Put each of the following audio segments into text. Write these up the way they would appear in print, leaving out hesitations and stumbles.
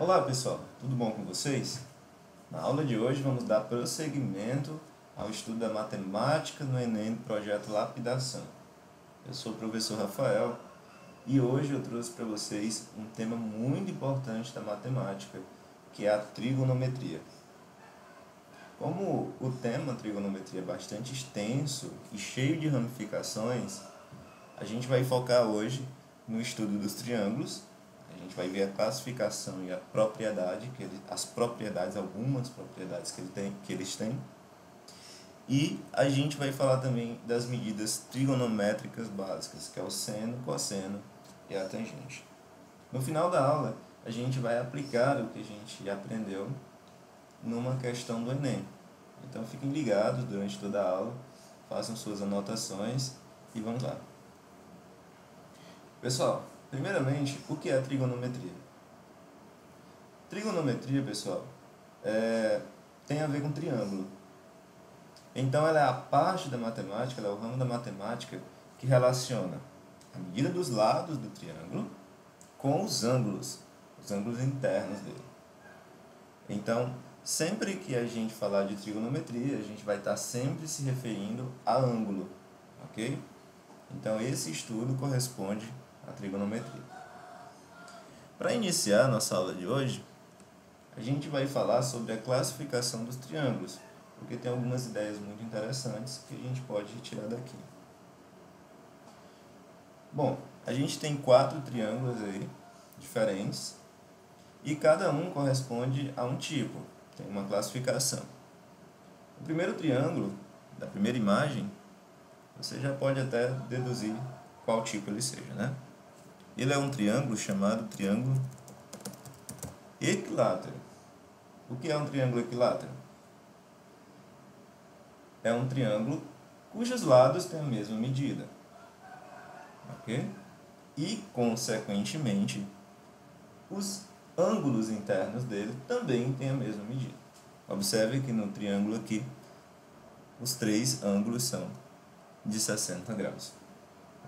Olá pessoal, tudo bom com vocês? Na aula de hoje vamos dar prosseguimento ao estudo da matemática no Enem do projeto Lapidação. Eu sou o professor Rafael e hoje eu trouxe para vocês um tema muito importante da matemática, que é a trigonometria. Como o tema trigonometria é bastante extenso e cheio de ramificações, a gente vai focar hoje no estudo dos triângulos. A gente vai ver a classificação e a propriedade, algumas propriedades que eles têm. E a gente vai falar também das medidas trigonométricas básicas, que é o seno, cosseno e a tangente. No final da aula, a gente vai aplicar o que a gente aprendeu numa questão do Enem. Então fiquem ligados durante toda a aula, façam suas anotações e vamos lá. Pessoal, primeiramente, o que é a trigonometria? Trigonometria, pessoal, tem a ver com triângulo. Então, ela é a parte da matemática, ela é o ramo da matemática que relaciona a medida dos lados do triângulo com os ângulos internos dele. Então, sempre que a gente falar de trigonometria, a gente vai estar sempre se referindo a ângulo, ok? Então, esse estudo corresponde à trigonometria. Para iniciar a nossa aula de hoje, a gente vai falar sobre a classificação dos triângulos, porque tem algumas ideias muito interessantes que a gente pode retirar daqui. Bom, a gente tem 4 triângulos aí, diferentes, e cada um corresponde a um tipo, tem uma classificação. O primeiro triângulo, da primeira imagem, você já pode até deduzir qual tipo ele seja, né? Ele é um triângulo chamado triângulo equilátero. O que é um triângulo equilátero? É um triângulo cujos lados têm a mesma medida. Ok? E, consequentemente, os ângulos internos dele também têm a mesma medida. Observe que no triângulo aqui, os 3 ângulos são de 60 graus.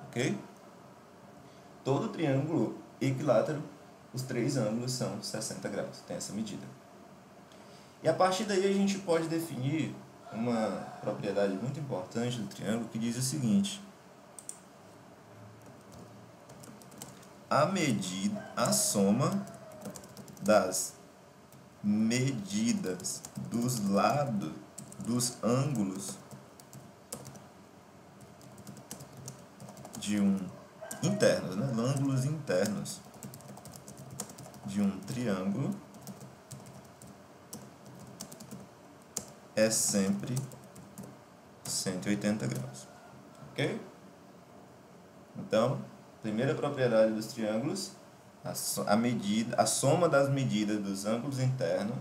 Ok? Todo triângulo equilátero, os 3 ângulos são 60 graus, tem essa medida. E a partir daí a gente pode definir uma propriedade muito importante do triângulo que diz o seguinte: a soma das medidas dos lados dos ângulos de internos, né? Ângulos internos de um triângulo é sempre 180 graus. Ok? Então, primeira propriedade dos triângulos, a soma das medidas dos ângulos internos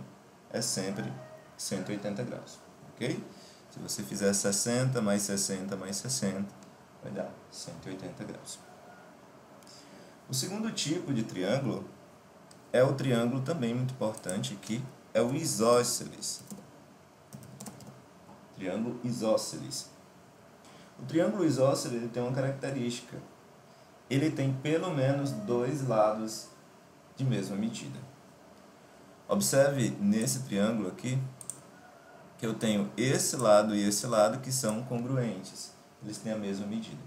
é sempre 180 graus. Ok? Se você fizer 60 mais 60 mais 60, vai dar 180 graus. O segundo tipo de triângulo é o triângulo também muito importante aqui, é o isósceles. Triângulo isósceles. O triângulo isósceles ele tem uma característica. Ele tem pelo menos 2 lados de mesma medida. Observe nesse triângulo aqui que eu tenho esse lado e esse lado que são congruentes. Eles têm a mesma medida.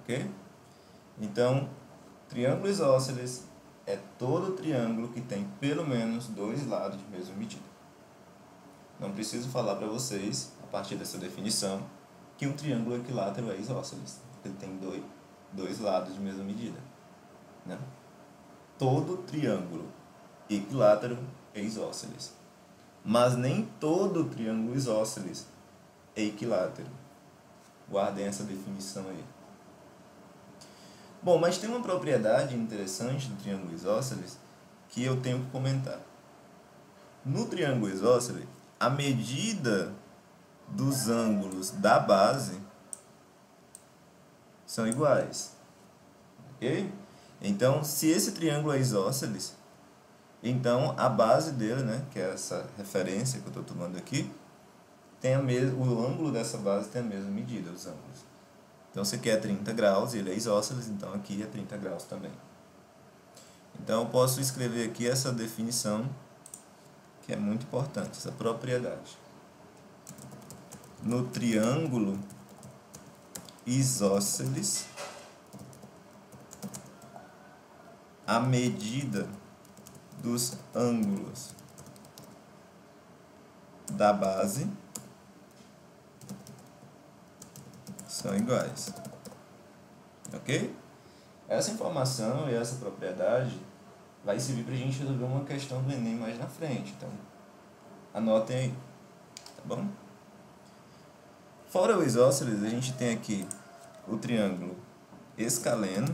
Ok? Então, triângulo isósceles é todo triângulo que tem pelo menos 2 lados de mesma medida. Não preciso falar para vocês, a partir dessa definição, que um triângulo equilátero é isósceles. Ele tem dois lados de mesma medida. Né? Todo triângulo equilátero é isósceles. Mas nem todo triângulo isósceles é equilátero. Guardem essa definição aí. Bom, mas tem uma propriedade interessante do triângulo isósceles que eu tenho que comentar. No triângulo isósceles, a medida dos ângulos da base são iguais. Ok? Então, se esse triângulo é isósceles, então a base dele, né, que é essa referência que eu estou tomando aqui, o ângulo dessa base tem a mesma medida, os ângulos. Então, você quer 30 graus e ele é isósceles, então aqui é 30 graus também. Então eu posso escrever aqui essa definição, que é muito importante, essa propriedade. No triângulo isósceles, a medida dos ângulos da base são iguais. Ok? Essa informação e essa propriedade vai servir para a gente resolver uma questão do Enem mais na frente. Então, anotem aí. Tá bom? Fora o isósceles, a gente tem aqui o triângulo escaleno,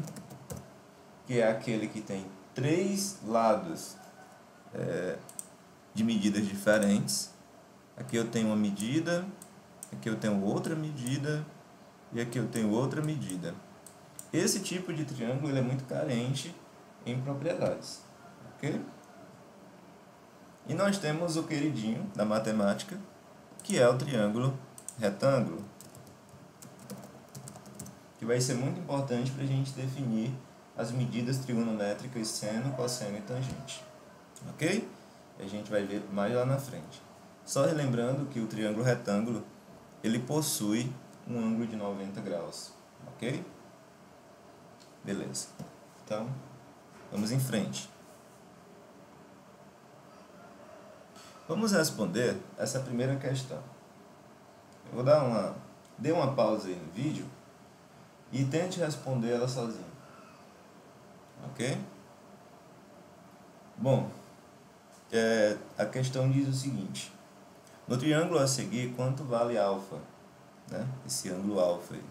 que é aquele que tem 3 lados de medidas diferentes. Aqui eu tenho uma medida, aqui eu tenho outra medida e aqui eu tenho outra medida. Esse tipo de triângulo ele é muito carente em propriedades. Ok? E nós temos o queridinho da matemática, que é o triângulo retângulo, que vai ser muito importante para a gente definir as medidas trigonométricas seno, cosseno e tangente. Ok? A gente vai ver mais lá na frente. Só relembrando que o triângulo retângulo ele possui um ângulo de 90 graus. Ok? Beleza. Então, vamos em frente. Vamos responder essa primeira questão. Eu vou dê uma pausa aí no vídeo e tente responder ela sozinho. Ok? Bom, a questão diz o seguinte. No triângulo a seguir, quanto vale alfa? Né? Esse ângulo alfa aí.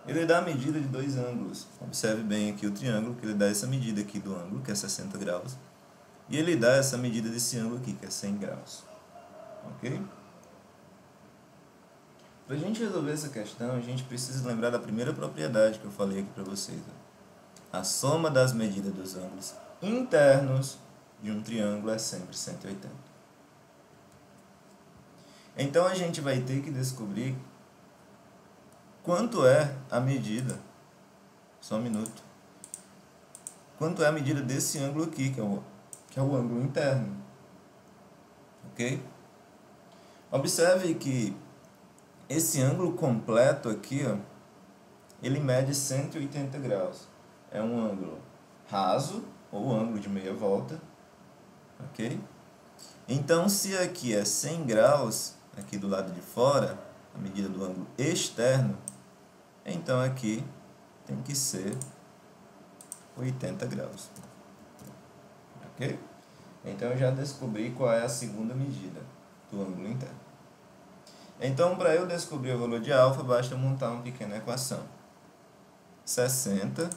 Ele dá a medida de 2 ângulos. Observe bem aqui o triângulo, que ele dá essa medida aqui do ângulo, que é 60 graus. E ele dá essa medida desse ângulo aqui, que é 100 graus. Ok? Para a gente resolver essa questão, a gente precisa lembrar da primeira propriedade que eu falei aqui para vocês. Ó. A soma das medidas dos ângulos internos de um triângulo é sempre 180. Então a gente vai ter que descobrir quanto é a medida. Só um minuto. Quanto é a medida desse ângulo aqui, que é o ângulo interno. Ok? Observe que esse ângulo completo aqui, ó, ele mede 180 graus. É um ângulo raso, ou ângulo de meia volta. Ok? Então, se aqui é 100 graus, aqui do lado de fora, a medida do ângulo externo, então aqui tem que ser 80 graus. Ok? Então eu já descobri qual é a segunda medida do ângulo interno. Então, para eu descobrir o valor de alfa, basta montar uma pequena equação. 60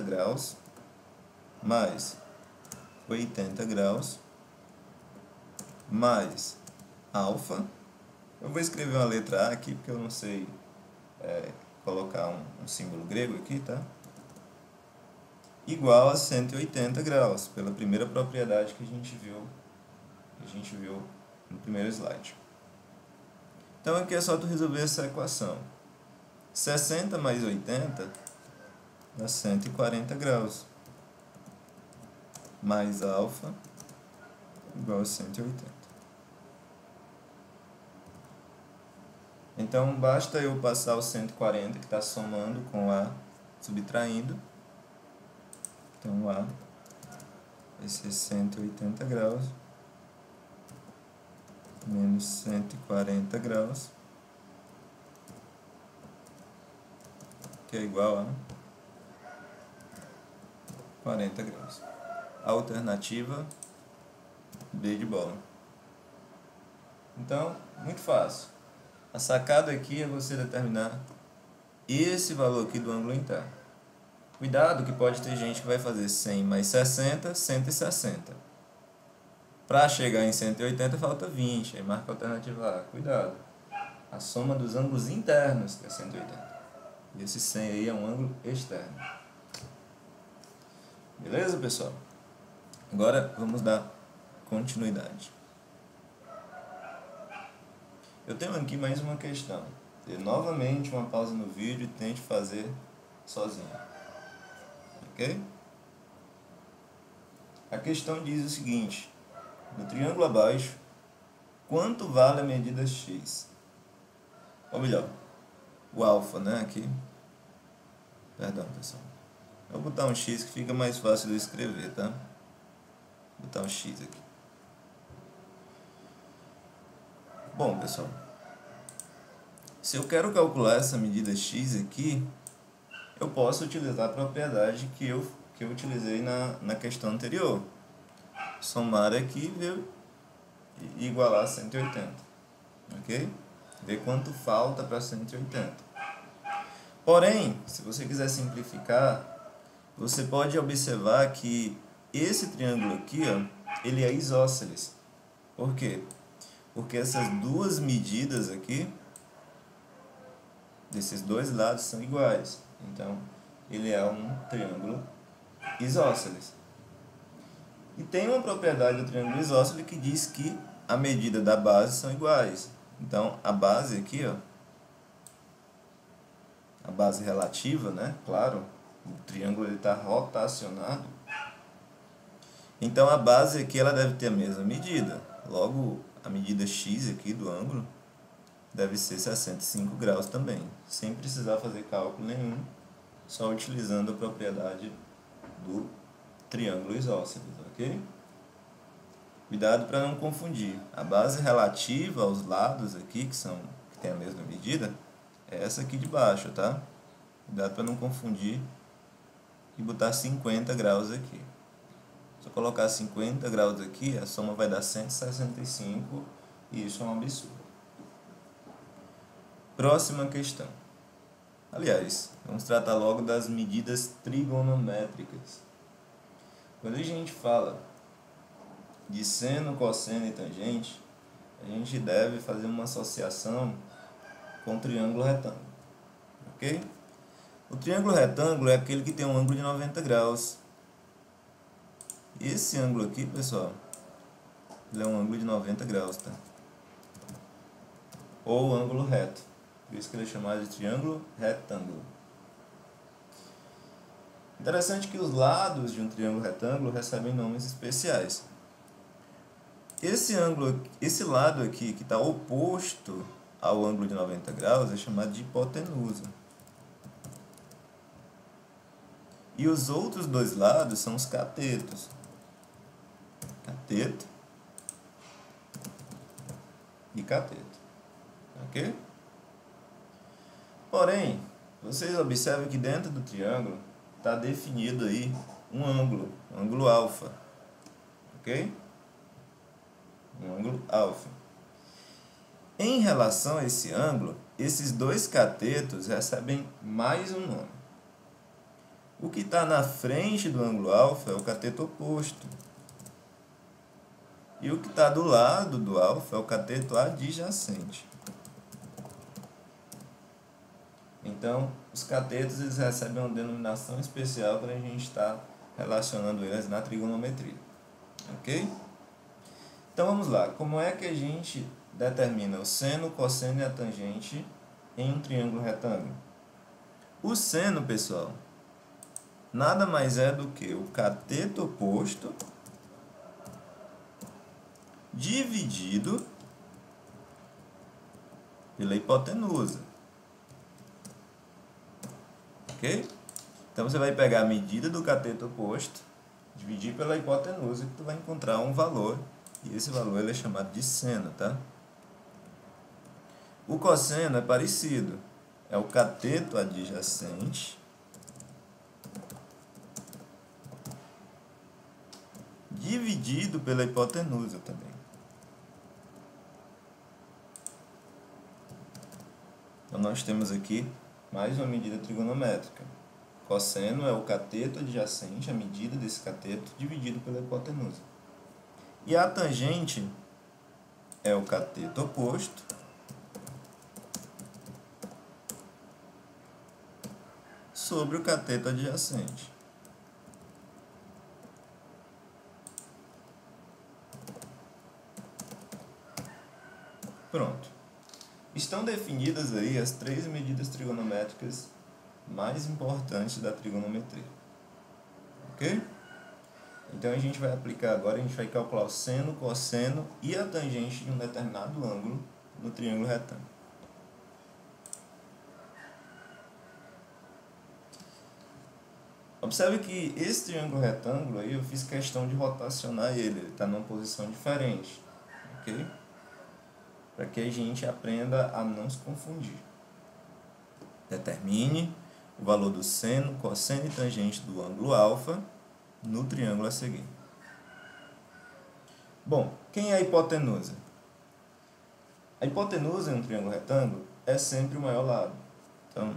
graus mais 80 graus mais alfa. Eu vou escrever uma letra A aqui, porque eu não sei colocar um símbolo grego aqui, tá? Igual a 180 graus, pela primeira propriedade que a gente viu no primeiro slide. Então aqui é só tu resolver essa equação. 60 mais 80 dá 140 graus. Mais alfa igual a 180. Então basta eu passar o 140 que está somando com A subtraindo. Então A vai ser 180 graus menos 140 graus, que é igual a 40 graus. Alternativa B de bola. Então, muito fácil. A sacada aqui é você determinar esse valor aqui do ângulo interno. Cuidado que pode ter gente que vai fazer 100 mais 60, 160. Para chegar em 180 falta 20, aí marca a alternativa lá. Cuidado. A soma dos ângulos internos que é 180. E esse 100 aí é um ângulo externo. Beleza, pessoal? Agora vamos dar continuidade. Eu tenho aqui mais uma questão. Dê novamente uma pausa no vídeo e tente fazer sozinho. Ok? A questão diz o seguinte: no triângulo abaixo, quanto vale a medida x? Ou melhor, o alfa, né? Aqui. Perdão, pessoal. Vou botar um x que fica mais fácil de escrever, tá? Vou botar um x aqui. Bom, pessoal, se eu quero calcular essa medida x aqui, eu posso utilizar a propriedade que eu utilizei na questão anterior. Somar aqui e igualar a 180. Ok? Ver quanto falta para 180. Porém, se você quiser simplificar, você pode observar que esse triângulo aqui, ó, ele é isósceles. Por quê? Porque essas duas medidas aqui, desses dois lados, são iguais. Então, ele é um triângulo isósceles. E tem uma propriedade do triângulo isósceles que diz que a medida da base são iguais. Então, a base aqui, ó, a base relativa, né? Claro, o triângulo está rotacionado. Então, a base aqui ela deve ter a mesma medida. Logo, a medida x aqui do ângulo deve ser 65 graus também, sem precisar fazer cálculo nenhum, só utilizando a propriedade do triângulo isósceles, ok? Cuidado para não confundir. A base relativa aos lados aqui, que tem a mesma medida, é essa aqui de baixo, tá? Cuidado para não confundir e botar 50 graus aqui. Se eu colocar 50 graus aqui, a soma vai dar 165 e isso é um absurdo. Próxima questão. Aliás, vamos tratar logo das medidas trigonométricas. Quando a gente fala de seno, cosseno e tangente, a gente deve fazer uma associação com o triângulo retângulo. Ok? O triângulo retângulo é aquele que tem um ângulo de 90 graus. Esse ângulo aqui, pessoal, ele é um ângulo de 90 graus, tá? Ou ângulo reto. Por isso que ele é chamado de triângulo retângulo. Interessante que os lados de um triângulo retângulo recebem nomes especiais. Esse lado aqui, que está oposto ao ângulo de 90 graus, é chamado de hipotenusa. E os outros dois lados são os catetos. Cateto e cateto. Ok? Porém, vocês observam que dentro do triângulo está definido aí um ângulo alfa. Ok? Um ângulo alfa. Em relação a esse ângulo, esses dois catetos recebem mais um nome. O que está na frente do ângulo alfa é o cateto oposto. E o que está do lado do alfa é o cateto adjacente. Então, os catetos eles recebem uma denominação especial para a gente estar relacionando eles na trigonometria. Ok? Então, vamos lá. Como é que a gente determina o seno, o cosseno e a tangente em um triângulo retângulo? O seno, pessoal, nada mais é do que o cateto oposto dividido pela hipotenusa. Ok? Então, você vai pegar a medida do cateto oposto, dividir pela hipotenusa, que tu vai encontrar um valor, e esse valor ele é chamado de seno, tá? O cosseno é parecido, é o cateto adjacente dividido pela hipotenusa também. Então, nós temos aqui mais uma medida trigonométrica. Cosseno é o cateto adjacente, a medida desse cateto, dividido pela hipotenusa. E a tangente é o cateto oposto sobre o cateto adjacente. Pronto. Estão definidas aí as 3 medidas trigonométricas mais importantes da trigonometria. Ok? Então a gente vai aplicar agora, a gente vai calcular o seno, cosseno e a tangente de um determinado ângulo no triângulo retângulo. Observe que esse triângulo retângulo aí eu fiz questão de rotacionar ele está numa posição diferente, ok? Para que a gente aprenda a não se confundir. Determine o valor do seno, cosseno e tangente do ângulo alfa no triângulo a seguir. Bom, quem é a hipotenusa? A hipotenusa em um triângulo retângulo é sempre o maior lado. Então,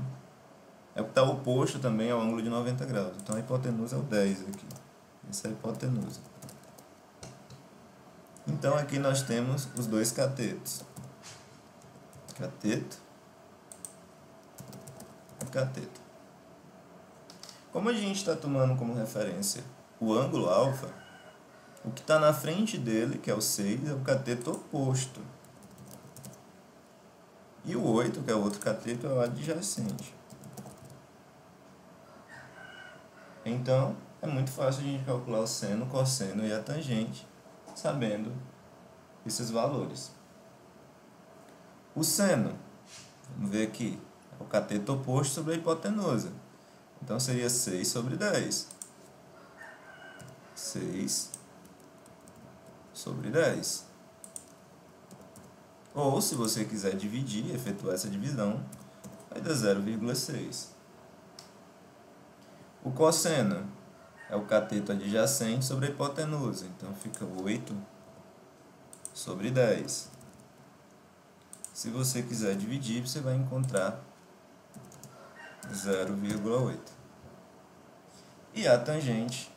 é o que está oposto também ao ângulo de 90 graus. Então, a hipotenusa é o 10 aqui. Essa é a hipotenusa. Então, aqui nós temos os dois catetos. Cateto e cateto. Como a gente está tomando como referência o ângulo alfa, o que está na frente dele, que é o 6, é o cateto oposto. E o 8, que é o outro cateto, é o adjacente. Então, é muito fácil a gente calcular o seno, o cosseno e a tangente, sabendo esses valores. O seno, vamos ver aqui, é o cateto oposto sobre a hipotenusa. Então, seria 6 sobre 10. 6 sobre 10. Ou, se você quiser dividir, efetuar essa divisão, vai dar 0,6. O cosseno é o cateto adjacente sobre a hipotenusa. Então, fica 8 sobre 10. Se você quiser dividir, você vai encontrar 0,8. E a tangente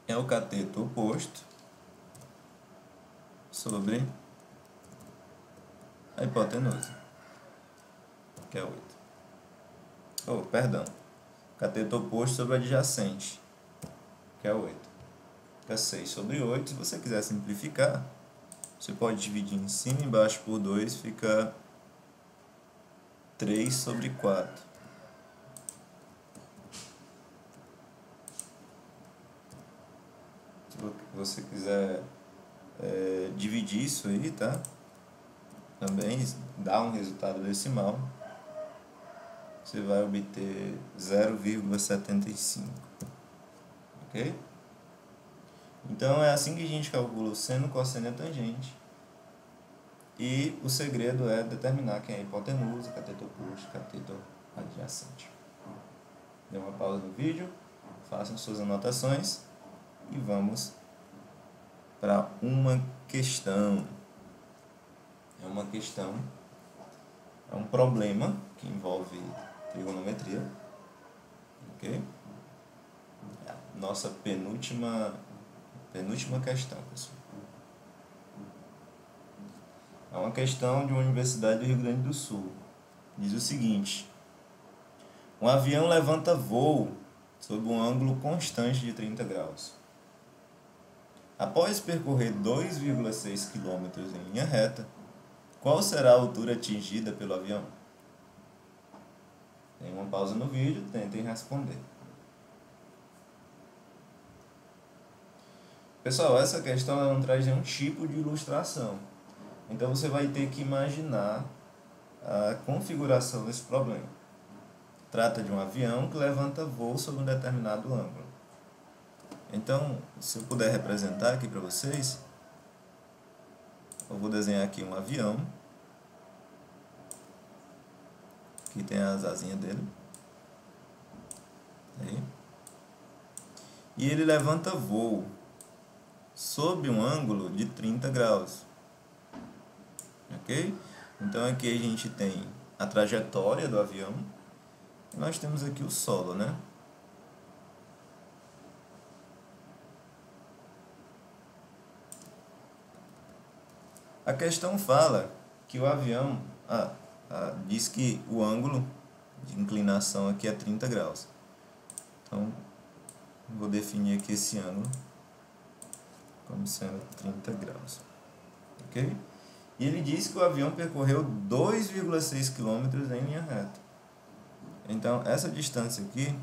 é o cateto oposto sobre a hipotenusa, que é 8. Oh, perdão. Cateto oposto sobre o adjacente, que é 8. Fica 6 sobre 8. Se você quiser simplificar, você pode dividir em cima e embaixo por 2, fica 3 sobre 4. Se você quiser dividir isso aí, tá? Também dá um resultado decimal. Você vai obter 0,75. Ok? Então, é assim que a gente calcula o seno, cosseno e a tangente. E o segredo é determinar quem é a hipotenusa, cateto oposto, cateto adjacente. Dê uma pausa no vídeo, façam suas anotações e vamos para uma questão. É um problema que envolve trigonometria. Ok? É a nossa penúltima questão, pessoal. É uma questão de uma universidade do Rio Grande do Sul. Diz o seguinte: um avião levanta voo sob um ângulo constante de 30 graus. Após percorrer 2,6 km em linha reta, qual será a altura atingida pelo avião? Tem uma pausa no vídeo, tentem responder. Pessoal, essa questão ela não traz nenhum tipo de ilustração. Então você vai ter que imaginar a configuração desse problema. Trata de um avião que levanta voo sob um determinado ângulo. Então, se eu puder representar aqui para vocês, eu vou desenhar aqui um avião. Aqui tem as asinhas dele. Aí. E ele levanta voo sob um ângulo de 30 graus. Ok? Então aqui a gente tem a trajetória do avião. E nós temos aqui o solo, né? A questão fala que o avião diz que o ângulo de inclinação aqui é 30 graus. Então, vou definir aqui esse ângulo como sendo 30 graus. Ok? E ele diz que o avião percorreu 2,6 km em linha reta. Então, essa distância aqui,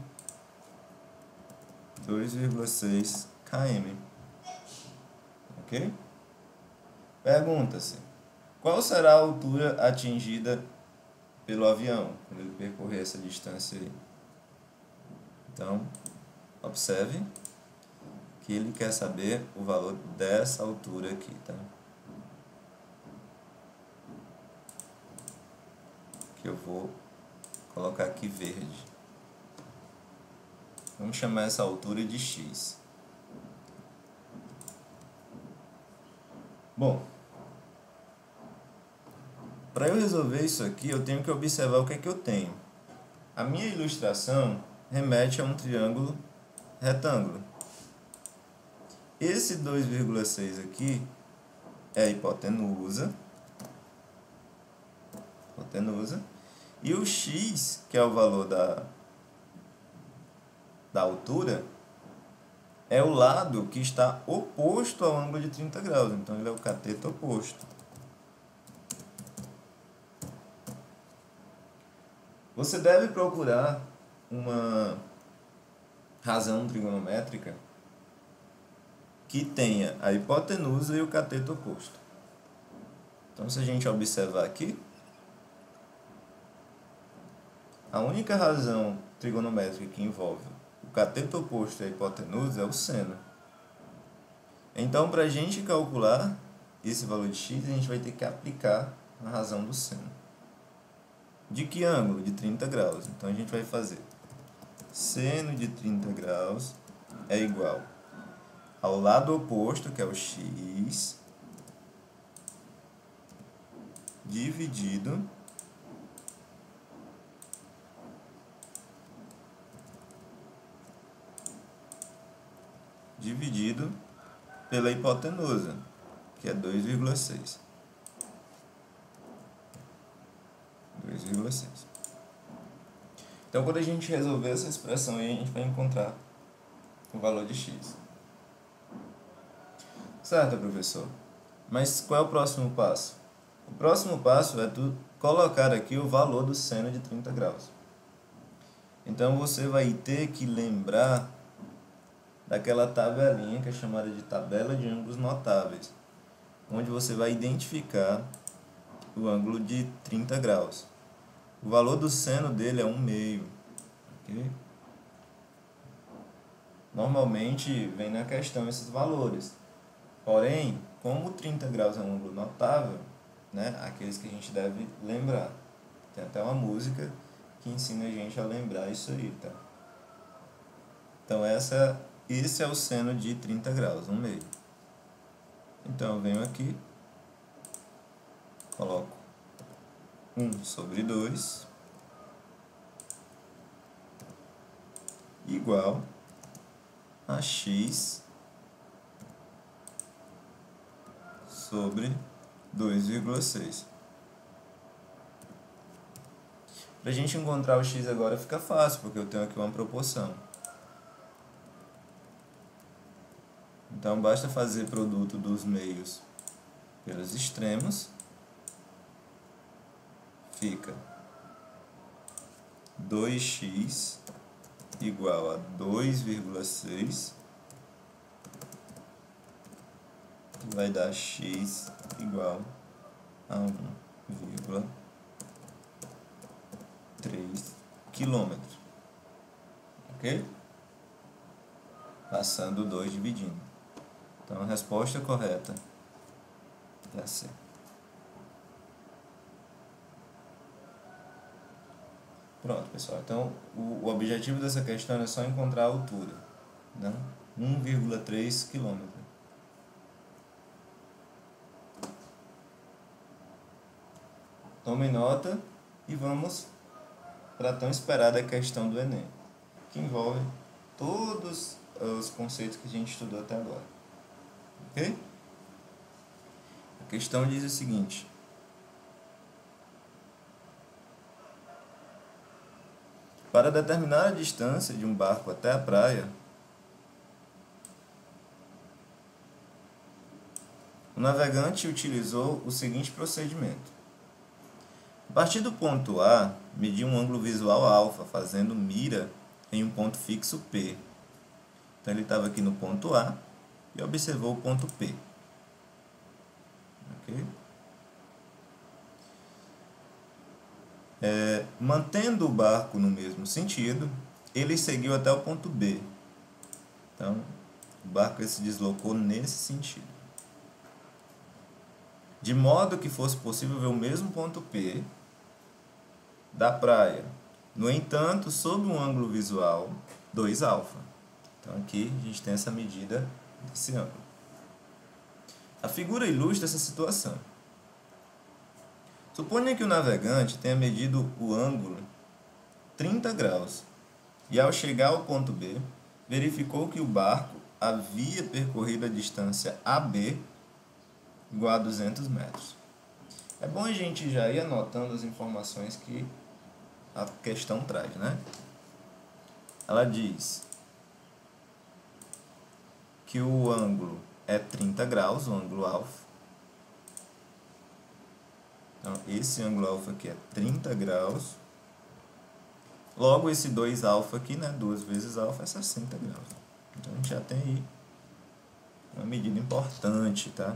2,6 km. Ok? Pergunta-se, qual será a altura atingida pelo avião quando ele percorrer essa distância aí? Então, observe que ele quer saber o valor dessa altura aqui, tá? Que eu vou colocar aqui verde. Vamos chamar essa altura de x. Bom, para eu resolver isso aqui, eu tenho que observar o que é que eu tenho. A minha ilustração remete a um triângulo retângulo. Esse 2,6 aqui é a hipotenusa. E o x, que é o valor da altura, é o lado que está oposto ao ângulo de 30 graus. Então, ele é o cateto oposto. Você deve procurar uma razão trigonométrica que tenha a hipotenusa e o cateto oposto. Então, se a gente observar aqui, a única razão trigonométrica que envolve o cateto oposto e a hipotenusa é o seno. Então, para a gente calcular esse valor de x, a gente vai ter que aplicar a razão do seno. De que ângulo? De 30 graus. Então, a gente vai fazer seno de 30 graus é igual ao lado oposto, que é o x, dividido pela hipotenusa, que é 2,6. 2,6. Então, quando a gente resolver essa expressão aí, a gente vai encontrar o valor de x. Certo, professor? Mas qual é o próximo passo? O próximo passo é tu colocar aqui o valor do seno de 30 graus. Então, você vai ter que lembrar daquela tabelinha que é chamada de tabela de ângulos notáveis, onde você vai identificar o ângulo de 30 graus. O valor do seno dele é 1/2. Okay? Normalmente vem na questão esses valores. Porém, como 30 graus é um ângulo notável, né, aqueles que a gente deve lembrar. Tem até uma música que ensina a gente a lembrar isso aí, tá? Então, esse é o seno de 30 graus, 1/2. Então, eu venho aqui, coloco 1/2 igual a x sobre 2,6. Para a gente encontrar o x agora fica fácil, porque eu tenho aqui uma proporção. Então, basta fazer produto dos meios pelos extremos. Fica 2x igual a 2,6, que vai dar x igual a 1,3 km. Ok? Passando 2 dividindo. Então, a resposta correta é a C. Pronto, pessoal. Então, o objetivo dessa questão é só encontrar a altura, né? 1,3 km. Tome nota e vamos para a tão esperada questão do Enem, que envolve todos os conceitos que a gente estudou até agora. Ok? A questão diz o seguinte: para determinar a distância de um barco até a praia, o navegante utilizou o seguinte procedimento. A partir do ponto A, mediu um ângulo visual alfa, fazendo mira em um ponto fixo P. Então, ele estava aqui no ponto A e observou o ponto P. Okay? Mantendo o barco no mesmo sentido, ele seguiu até o ponto B. Então, o barco se deslocou nesse sentido. De modo que fosse possível ver o mesmo ponto P da praia. No entanto, sob um ângulo visual 2α. Então, aqui a gente tem essa medida desse ângulo. A figura ilustra essa situação. Suponha que o navegante tenha medido o ângulo 30 graus e, ao chegar ao ponto B, verificou que o barco havia percorrido a distância AB igual a 200 metros. É bom a gente já ir anotando as informações que a questão traz, né? Ela diz que o ângulo é 30 graus, o ângulo alfa. Então, esse ângulo alfa aqui é 30 graus. Logo, esse 2α aqui, né? 2 vezes alfa é 60 graus. Então, a gente já tem aí uma medida importante, tá?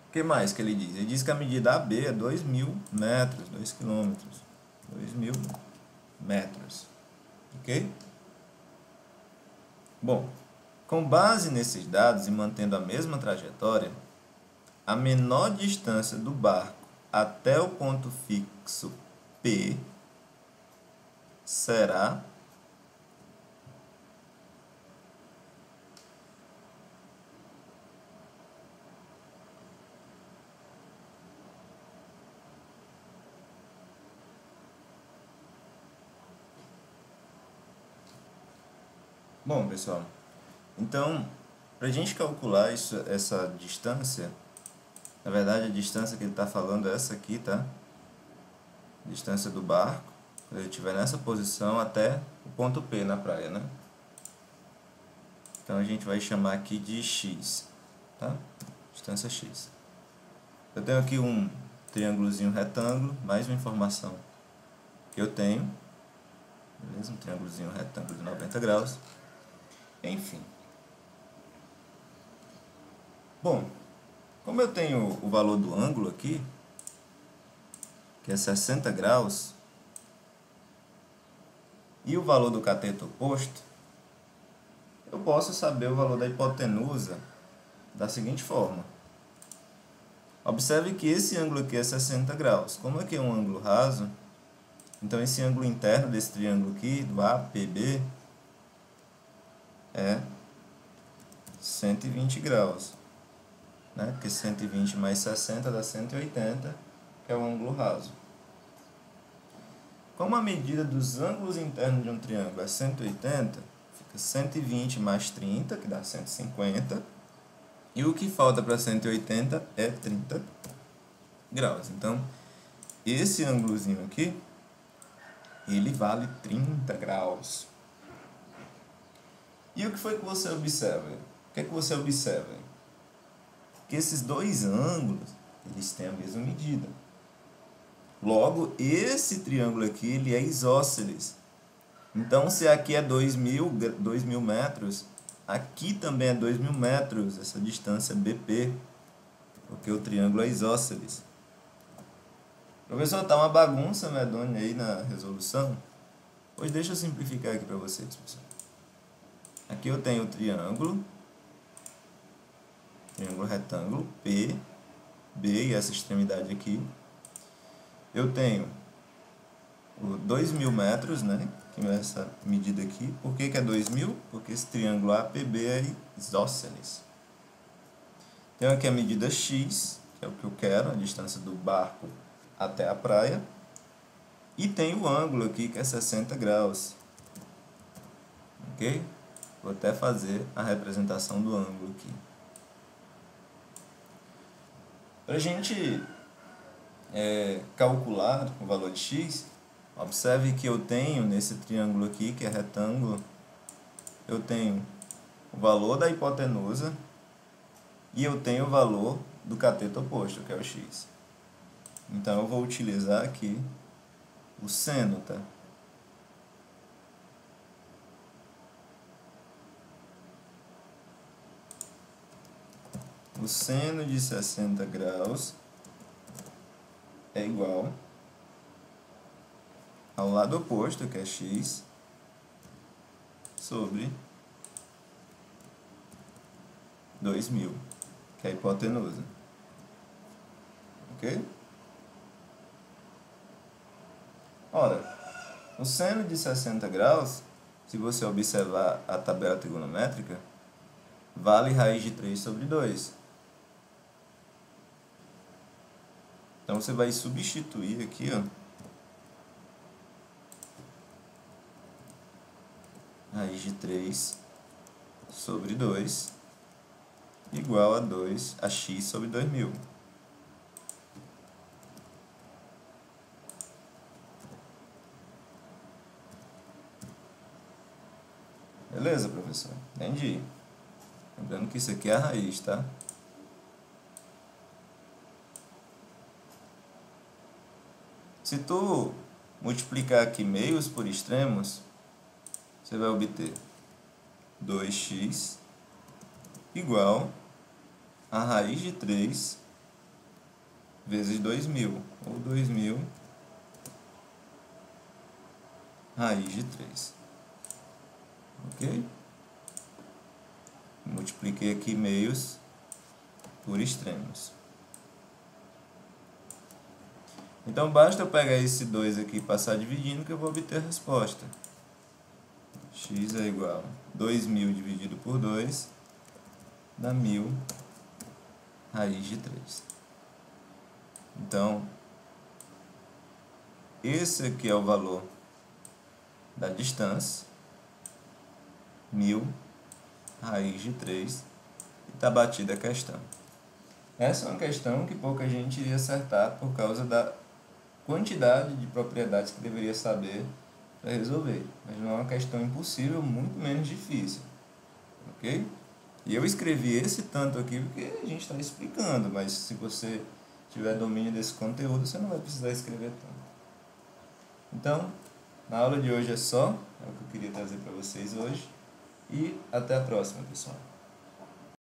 O que mais que ele diz? Ele diz que a medida AB é 2.000 metros, 2 quilômetros. 2.000 metros. Ok? Bom, com base nesses dados e mantendo a mesma trajetória, a menor distância do barco até o ponto fixo P será Bom, pessoal, então, para a gente calcular essa distância, na verdade a distância que ele está falando é essa aqui, tá? Distância do barco, quando ele estiver nessa posição até o ponto P na praia, né? Então a gente vai chamar aqui de x, tá? Distância x. Eu tenho aqui um triângulozinho retângulo, mais uma informação que eu tenho, beleza? Um triângulozinho retângulo de 90 graus. Enfim. Bom, como eu tenho o valor do ângulo aqui, que é 60 graus, e o valor do cateto oposto, eu posso saber o valor da hipotenusa da seguinte forma. Observe que esse ângulo aqui é 60 graus. Como aqui é um ângulo raso, então esse ângulo interno desse triângulo aqui, do APB, é 120 graus, né? Porque 120 mais 60 dá 180, que é o ângulo raso. Como a medida dos ângulos internos de um triângulo é 180, fica 120 mais 30, que dá 150, e o que falta para 180 é 30 graus. Então, esse ângulozinho aqui, ele vale 30 graus. E o que foi que você observa? O que é que você observa? Que esses dois ângulos, eles têm a mesma medida. Logo, esse triângulo aqui, ele é isósceles. Então, se aqui é 2.000 metros, aqui também é 2.000 metros, essa distância BP, porque o triângulo é isósceles. Professor, tá uma bagunça medonha aí na resolução? Pois deixa eu simplificar aqui para vocês, pessoal. Aqui eu tenho o triângulo retângulo P, B e essa extremidade aqui. Eu tenho o 2.000 metros, né? Que é essa medida aqui. Por que é 2.000? Porque esse triângulo APB é isósceles. Tenho aqui a medida X, que é o que eu quero, a distância do barco até a praia. E tem o ângulo aqui, que é 60 graus. Ok? Vou até fazer a representação do ângulo aqui. Para a gente calcular o valor de x, observe que eu tenho nesse triângulo aqui, que é retângulo, eu tenho o valor da hipotenusa e eu tenho o valor do cateto oposto, que é o x. Então, eu vou utilizar aqui o seno, tá? O seno de 60 graus é igual ao lado oposto, que é x, sobre 2000, que é a hipotenusa. Ok? Ora, o seno de 60 graus, se você observar a tabela trigonométrica, vale raiz de 3 sobre 2. Então, você vai substituir aqui, ó, raiz de 3 sobre 2 igual a x sobre 2000. Beleza, professor? Entendi. Lembrando que isso aqui é a raiz, tá? Se tu multiplicar aqui meios por extremos, você vai obter 2x igual a raiz de 3 vezes 2000, ou 2000 raiz de 3. Ok? Multipliquei aqui meios por extremos. Então, basta eu pegar esse 2 aqui e passar dividindo que eu vou obter a resposta. X é igual a 2000 dividido por 2 dá 1000 raiz de 3. Então, esse aqui é o valor da distância, 1000 raiz de 3, e está batida a questão. Essa é uma questão que pouca gente iria acertar por causa da quantidade de propriedades que deveria saber para resolver. Mas não é uma questão impossível, muito menos difícil. Ok? E eu escrevi esse tanto aqui porque a gente está explicando, mas se você tiver domínio desse conteúdo, você não vai precisar escrever tanto. Então, na aula de hoje é só, é o que eu queria trazer para vocês hoje, e até a próxima, pessoal.